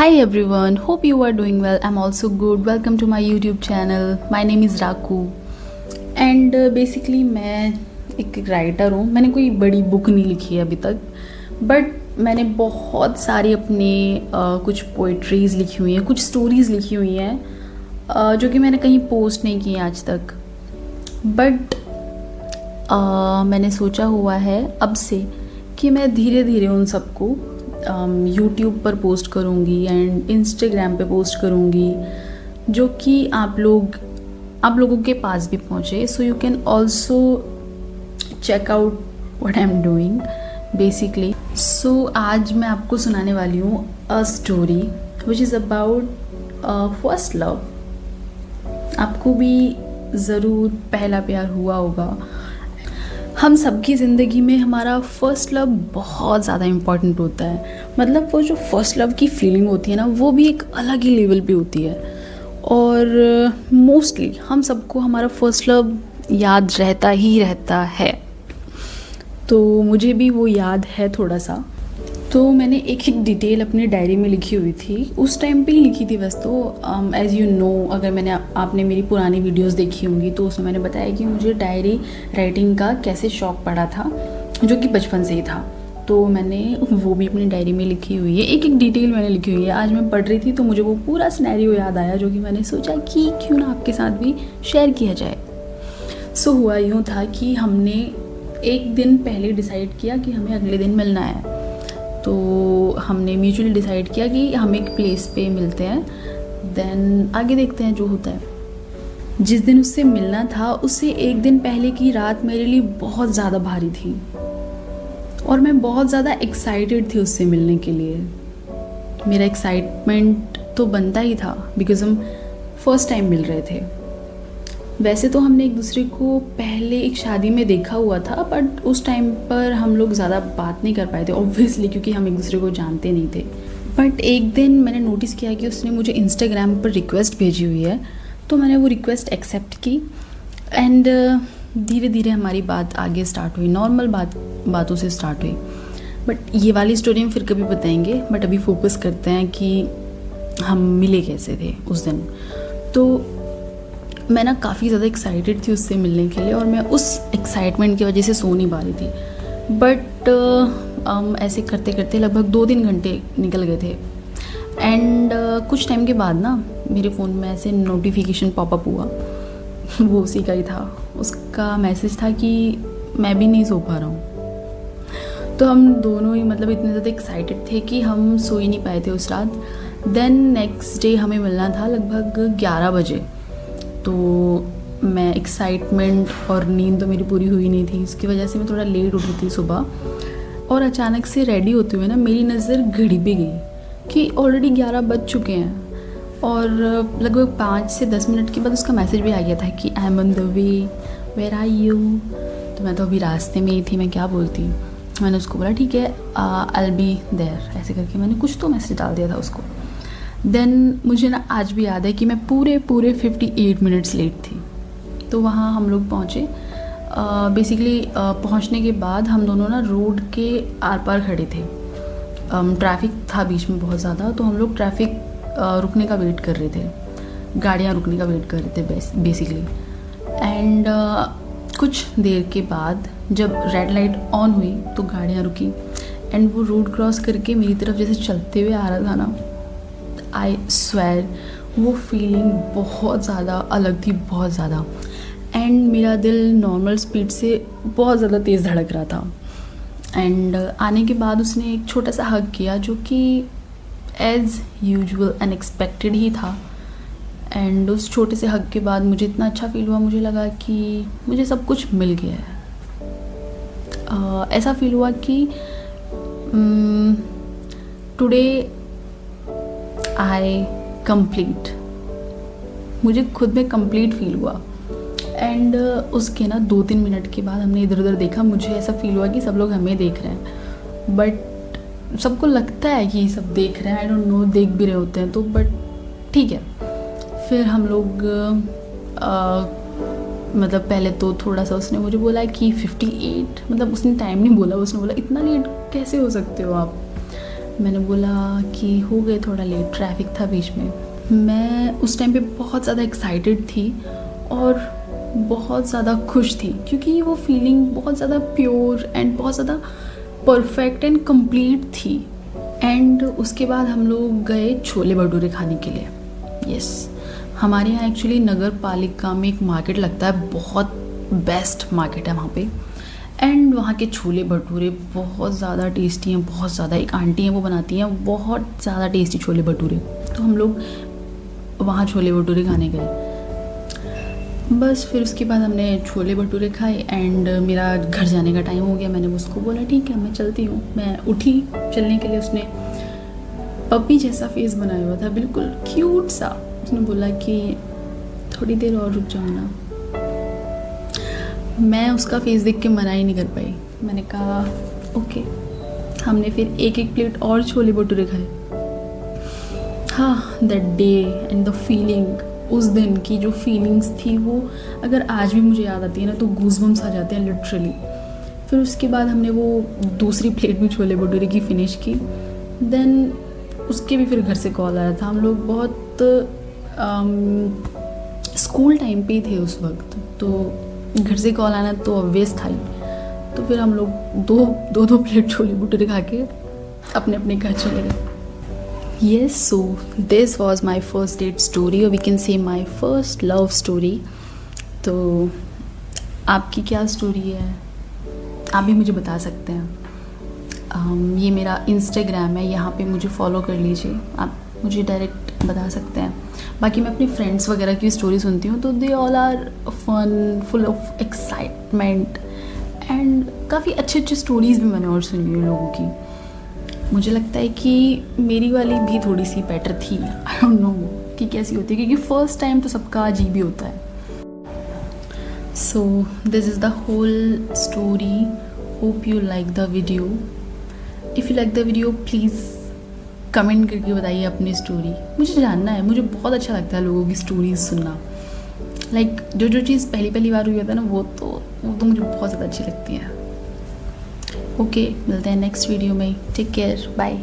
Hi everyone, hope you are doing well. I'm also good. Welcome to my YouTube channel. My name is Raku and basically मैं एक writer हूँ. मैंने कोई बड़ी book नहीं लिखी है अभी तक, बट मैंने बहुत सारी अपने कुछ पोइट्रीज़ लिखी हुई हैं, कुछ स्टोरीज़ लिखी हुई हैं जो कि मैंने कहीं पोस्ट नहीं की आज तक. बट मैंने सोचा हुआ है अब से कि मैं धीरे धीरे उन सबको यूट्यूब पर पोस्ट करूँगी एंड इंस्टाग्राम पे पोस्ट करूँगी, जो कि आप लोगों के पास भी पहुँचे. So you can also check out what I am doing basically. So आज मैं आपको सुनाने वाली हूँ a story which is about first love. आपको भी ज़रूर पहला प्यार हुआ होगा. हम सबकी ज़िंदगी में हमारा फ़र्स्ट लव बहुत ज़्यादा इम्पॉर्टेंट होता है. मतलब वो जो फ़र्स्ट लव की फीलिंग होती है ना, वो भी एक अलग ही लेवल पे होती है. और मोस्टली हम सबको हमारा फ़र्स्ट लव याद रहता ही रहता है. तो मुझे भी वो याद है थोड़ा सा. तो मैंने एक डिटेल अपनी डायरी में लिखी हुई थी. उस टाइम पे ही लिखी थी वैसे तो. एज़ यू नो, अगर आपने मेरी पुरानी वीडियोस देखी होंगी तो उसमें मैंने बताया कि मुझे डायरी राइटिंग का कैसे शौक़ पड़ा था, जो कि बचपन से ही था. तो मैंने वो भी अपनी डायरी में लिखी हुई है. एक डिटेल मैंने लिखी हुई है. आज मैं पढ़ रही थी तो मुझे वो पूरा सिनेरियो याद आया, जो कि मैंने सोचा कि क्यों ना आपके साथ भी शेयर किया जाए. सो हुआ यूँ था कि हमने एक दिन पहले डिसाइड किया कि हमें अगले दिन मिलना है. तो हमने म्यूचुअली डिसाइड किया कि हम एक प्लेस पे मिलते हैं, देन आगे देखते हैं जो होता है. जिस दिन उससे मिलना था उससे एक दिन पहले की रात मेरे लिए बहुत ज़्यादा भारी थी और मैं बहुत ज़्यादा एक्साइटेड थी उससे मिलने के लिए. मेरा एक्साइटमेंट तो बनता ही था बिकॉज़ हम फर्स्ट टाइम मिल रहे थे. वैसे तो हमने एक दूसरे को पहले एक शादी में देखा हुआ था, बट उस टाइम पर हम लोग ज़्यादा बात नहीं कर पाए थे ऑब्वियसली, क्योंकि हम एक दूसरे को जानते नहीं थे. बट एक दिन मैंने नोटिस किया कि उसने मुझे इंस्टाग्राम पर रिक्वेस्ट भेजी हुई है. तो मैंने वो रिक्वेस्ट एक्सेप्ट की एंड धीरे धीरे हमारी बात आगे स्टार्ट हुई. नॉर्मल बातों से स्टार्ट हुई. बट ये वाली स्टोरी हम फिर कभी बताएंगे. बट अभी फोकस करते हैं कि हम मिले कैसे थे उस दिन. तो मैं ना काफ़ी ज़्यादा एक्साइटेड थी उससे मिलने के लिए और मैं उस एक्साइटमेंट की वजह से सो नहीं पा रही थी. बट ऐसे करते करते लगभग 2-3 घंटे निकल गए थे. एंड कुछ टाइम के बाद ना मेरे फ़ोन में ऐसे नोटिफिकेशन पॉपअप हुआ. वो उसी का ही था. उसका मैसेज था कि मैं भी नहीं सो पा रहा हूँ. तो हम दोनों ही मतलब इतने ज़्यादा एक्साइटेड थे कि हम सो ही नहीं पाए थे उस रात. देन नेक्स्ट डे हमें मिलना था लगभग 11 बजे. तो मैं एक्साइटमेंट और नींद तो मेरी पूरी हुई नहीं थी, इसकी वजह से मैं थोड़ा लेट उठी थी सुबह. और अचानक से रेडी होते हुए ना मेरी नज़र घड़ी पे गई कि ऑलरेडी 11 बज चुके हैं. और लगभग 5 से 10 मिनट के बाद उसका मैसेज भी आ गया था कि I am on the way, where are you. तो मैं तो अभी रास्ते में ही थी, मैं क्या बोलती. मैंने उसको बोला ठीक है, आई विल बी देयर, ऐसे करके मैंने कुछ तो मैसेज डाल दिया था उसको. देन मुझे ना आज भी याद है कि मैं पूरे 58 मिनट्स लेट थी. तो वहाँ हम लोग पहुँचे. बेसिकली पहुँचने के बाद हम दोनों ना रोड के आर पार खड़े थे. ट्रैफिक था बीच में बहुत ज़्यादा, तो हम लोग ट्रैफिक रुकने का वेट कर रहे थे, गाड़ियाँ रुकने का वेट कर रहे थे बेसिकली. एंड कुछ देर के बाद जब रेड लाइट ऑन हुई तो गाड़ियाँ रुकी एंड वो रोड क्रॉस करके मेरी तरफ जैसे चलते हुए आ रहा था ना, आई स्वेयर वो फीलिंग बहुत ज़्यादा अलग थी, बहुत ज़्यादा. एंड मेरा दिल नॉर्मल स्पीड से बहुत ज़्यादा तेज़ धड़क रहा था. एंड आने के बाद उसने एक छोटा सा हग किया, जो कि एज़ यूजुअल अनएक्सपेक्टेड ही था. एंड उस छोटे से हग के बाद मुझे इतना अच्छा फील हुआ, मुझे लगा कि मुझे सब कुछ मिल गया है. ऐसा फील हुआ कि टुडे आई कंप्लीट, मुझे खुद में कंप्लीट फील हुआ. एंड उसके ना 2-3 मिनट के बाद हमने इधर उधर देखा. मुझे ऐसा फील हुआ कि सब लोग हमें देख रहे हैं, बट सबको लगता है कि सब देख रहे हैं. आई डोंट नो, देख भी रहे होते हैं तो, बट ठीक है. फिर हम लोग मतलब पहले तो थोड़ा सा उसने मुझे बोला कि 58, मतलब उसने टाइम नहीं बोला, उसने बोला इतना लेट कैसे हो सकते हो आप. मैंने बोला कि हो गए थोड़ा लेट, ट्रैफिक था बीच में। मैं उस टाइम पे बहुत ज़्यादा एक्साइटेड थी और बहुत ज़्यादा खुश थी, क्योंकि वो फीलिंग बहुत ज़्यादा प्योर एंड बहुत ज़्यादा परफेक्ट एंड कंप्लीट थी। एंड उसके बाद हम लोग गए छोले भटूरे खाने के लिए। यस, हमारे यहाँ एक्चुअली नगर पालिका में एक मार्केट लगता है, बहुत बेस्ट मार्केट है वहाँ पे। एंड वहाँ के छोले भटूरे बहुत ज़्यादा टेस्टी हैं, बहुत ज़्यादा। एक आंटी हैं वो बनाती हैं बहुत ज़्यादा टेस्टी छोले भटूरे। तो हम लोग वहाँ छोले भटूरे खाने गए। बस फिर उसके बाद हमने छोले भटूरे खाए एंड मेरा घर जाने का टाइम हो गया। मैंने उसको बोला ठीक है मैं चलती हूँ। मैं उठी चलने के लिए, उसने पपी जैसा फेस बनाया हुआ था, बिल्कुल क्यूट सा। उसने बोला कि थोड़ी देर और रुक जाओ ना। मैं उसका फेस देख के मना ही नहीं कर पाई। मैंने कहा ओके। हमने फिर एक एक प्लेट और छोले भटूरे खाए। हाँ, that day and the feeling, उस दिन की जो फीलिंग्स थी वो अगर आज भी मुझे याद आती है ना तो गूज़बम्स आ जाते हैं लिटरली। फिर उसके बाद हमने वो दूसरी प्लेट में छोले भटूरे की फ़िनिश की। देन उसके भी फिर घर से कॉल आया था। हम लोग बहुत स्कूल टाइम पे ही थे उस वक्त, तो घर से कॉल आना तो ऑब्वियस था ही। तो फिर हम लोग दो प्लेट छोले भटूरे खा के अपने अपने घर चले गए। Yes, so this was my first date story, or we can say my first love story. तो आपकी क्या स्टोरी है आप भी मुझे बता सकते हैं। ये मेरा इंस्टाग्राम है, यहाँ पे मुझे फॉलो कर लीजिए। आप मुझे डायरेक्ट बता सकते हैं। बाकी मैं अपने फ्रेंड्स वगैरह की स्टोरी सुनती हूँ तो they all are fun, full of excitement and काफ़ी अच्छी स्टोरीज़ भी मैंने और सुनी है लोगों की। मुझे लगता है कि मेरी वाली भी थोड़ी सी बेटर थी। आई डोंट नो कि कैसी होती है, क्योंकि फर्स्ट टाइम तो सबका अजीब ही होता है। So this is the whole story. Hope you like the video. If you like the video please comment करके बताइए अपनी स्टोरी। मुझे जानना है, मुझे बहुत अच्छा लगता है लोगों की स्टोरीज सुनना। लाइक जो चीज़ पहली बार हुई होता है ना वो तो मुझे बहुत ज़्यादा अच्छी लगती है। ओके, मिलते हैं नेक्स्ट वीडियो में। Take care, bye.